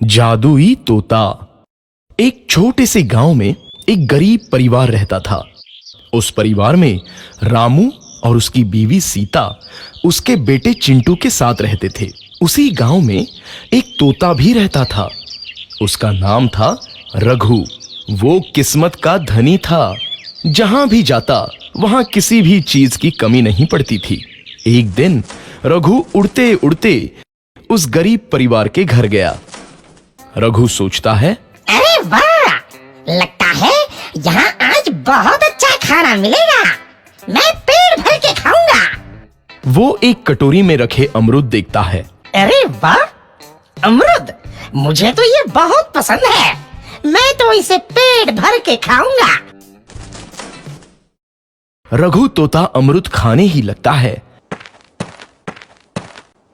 जादुई तोता। एक छोटे से गांव में एक गरीब परिवार रहता था। उस परिवार में रामू और उसकी बीवी सीता उसके बेटे चिंटू के साथ रहते थे। उसी गांव में एक तोता भी रहता था। उसका नाम था रघु। वो किस्मत का धनी था। जहां भी जाता वहां किसी भी चीज की कमी नहीं पड़ती थी। एक दिन रघु उड़ते उड़ते उस गरीब परिवार के घर गया। रघु सोचता है, अरे वाह, लगता है यहाँ आज बहुत अच्छा खाना मिलेगा। मैं पेट भर के खाऊंगा। वो एक कटोरी में रखे अमरूद देखता है। अरे वाह, अमरूद, मुझे तो ये बहुत पसंद है। मैं तो इसे पेट भर के खाऊंगा। रघु तोता अमरूद खाने ही लगता है।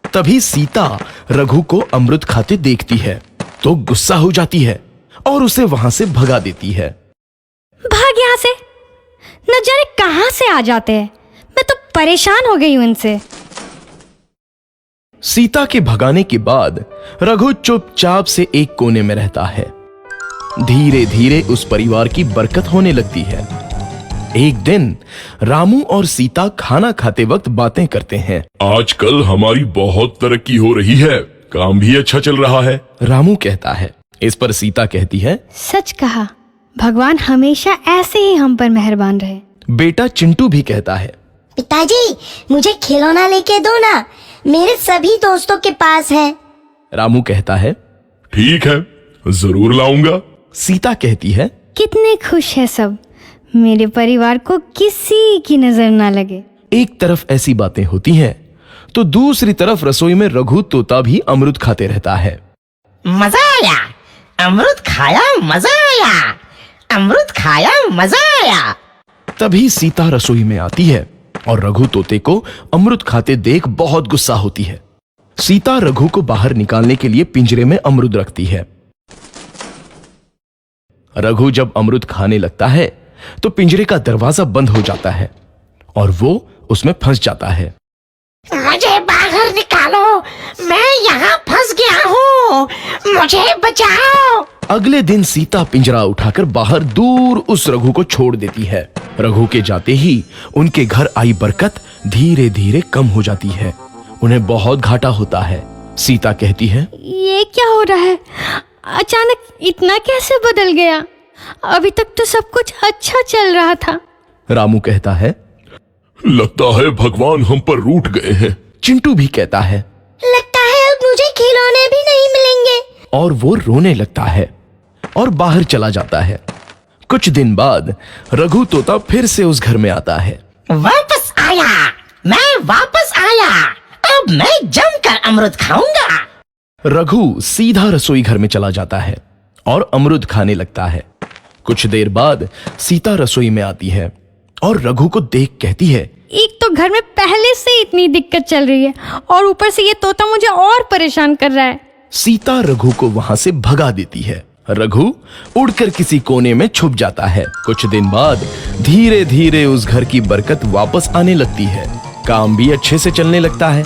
तभी सीता रघु को अमरूद खाते देखती है तो गुस्सा हो जाती है और उसे वहां से भगा देती है। भाग यहाँ से, न जाने कहां से आ जाते हैं। मैं तो परेशान हो गई हूं इनसे। सीता के भगाने के बाद रघु चुपचाप से एक कोने में रहता है। धीरे धीरे उस परिवार की बरकत होने लगती है। एक दिन रामू और सीता खाना खाते वक्त बातें करते हैं। आजकल हमारी बहुत तरक्की हो रही है, काम भी अच्छा चल रहा है। रामू कहता है। इस पर सीता कहती है, सच कहा, भगवान हमेशा ऐसे ही हम पर मेहरबान रहे। बेटा चिंटू भी कहता है, पिताजी, मुझे खिलौना लेके दो ना, मेरे सभी दोस्तों के पास है। रामू कहता है, ठीक है, जरूर लाऊंगा। सीता कहती है, कितने खुश है सब, मेरे परिवार को किसी की नजर ना लगे। एक तरफ ऐसी बातें होती हैं तो दूसरी तरफ रसोई में रघु तोता भी अमरूद खाते रहता है। मजा आया, अमरूद खाया, मजा आया, अमरूद खाया, मजा आया। तभी सीता रसोई में आती है और रघु तोते को अमरूद खाते देख बहुत गुस्सा होती है। सीता रघु को बाहर निकालने के लिए पिंजरे में अमरूद रखती है। रघु जब अमरूद खाने लगता है तो पिंजरे का दरवाजा बंद हो जाता है और वो उसमें फंस जाता है। मुझे बाहर निकालो, मैं यहाँ फंस गया हूँ, मुझे बचाओ। अगले दिन सीता पिंजरा उठाकर बाहर दूर उस रघु को छोड़ देती है। रघु के जाते ही उनके घर आई बरकत धीरे धीरे कम हो जाती है। उन्हें बहुत घाटा होता है। सीता कहती है, ये क्या हो रहा है, अचानक इतना कैसे बदल गया? अभी तक तो सब कुछ अच्छा चल रहा था। रामू कहता है, लगता है भगवान हम पर रूठ गए हैं। चिंटू भी कहता है, लगता है अब मुझे खिलौने भी नहीं मिलेंगे। और वो रोने लगता है और बाहर चला जाता है। कुछ दिन बाद रघु तोता फिर से उस घर में आता है। वापस आया, मैं वापस आया, अब मैं जमकर अमरूद खाऊंगा। रघु सीधा रसोई घर में चला जाता है और अमरूद खाने लगता है। कुछ देर बाद सीता रसोई में आती है और रघु को देख कहती है, एक तो घर में पहले से इतनी दिक्कत चल रही है और ऊपर से ये तोता मुझे और परेशान कर रहा है। सीता रघु को वहां से भगा देती है। रघु उड़कर किसी कोने में छुप जाता है। कुछ दिन बाद धीरे धीरे उस घर की बरकत वापस आने लगती है। काम भी अच्छे से चलने लगता है।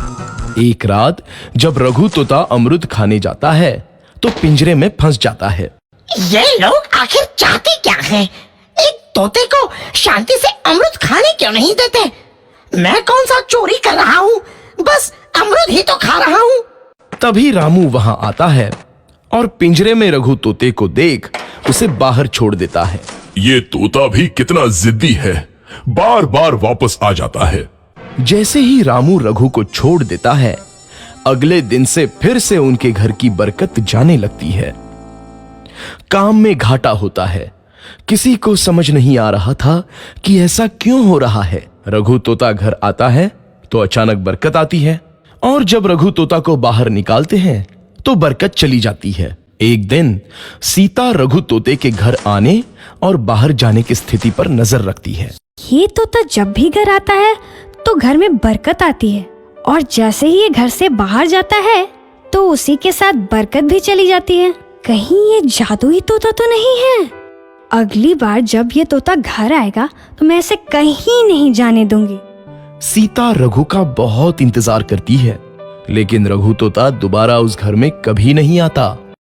एक रात जब रघु तोता अमरूद खाने जाता है तो पिंजरे में फंस जाता है। ये लोग आखिर चाहते क्या हैं? एक तोते को शांति से अमरूद खाने क्यों नहीं देते? मैं कौन सा चोरी कर रहा हूँ? बस अमरूद ही तो खा रहा हूँ। तभी रामू वहां आता है और पिंजरे में रघु तोते को देख उसे बाहर छोड़ देता है। ये तोता भी कितना जिद्दी है, बार बार वापस आ जाता है। जैसे ही रामू रघु को छोड़ देता है, अगले दिन से फिर से उनके घर की बरकत जाने लगती है। काम में घाटा होता है। किसी को समझ नहीं आ रहा था कि ऐसा क्यों हो रहा है। रघु तोता घर आता है तो अचानक बरकत आती है और जब रघु तोता को बाहर निकालते हैं तो बरकत चली जाती है। एक दिन सीता रघु तोते के घर आने और बाहर जाने की स्थिति पर नजर रखती है। ये तोता जब भी घर आता है तो घर में बरकत आती है और जैसे ही ये घर से बाहर जाता है तो उसी के साथ बरकत भी चली जाती है। कहीं ये जादुई तोता तो नहीं है? अगली बार जब ये तोता घर आएगा तो मैं इसे कहीं नहीं जाने दूंगी। सीता रघु का बहुत इंतजार करती है लेकिन रघु तोता दोबारा उस घर में कभी नहीं आता।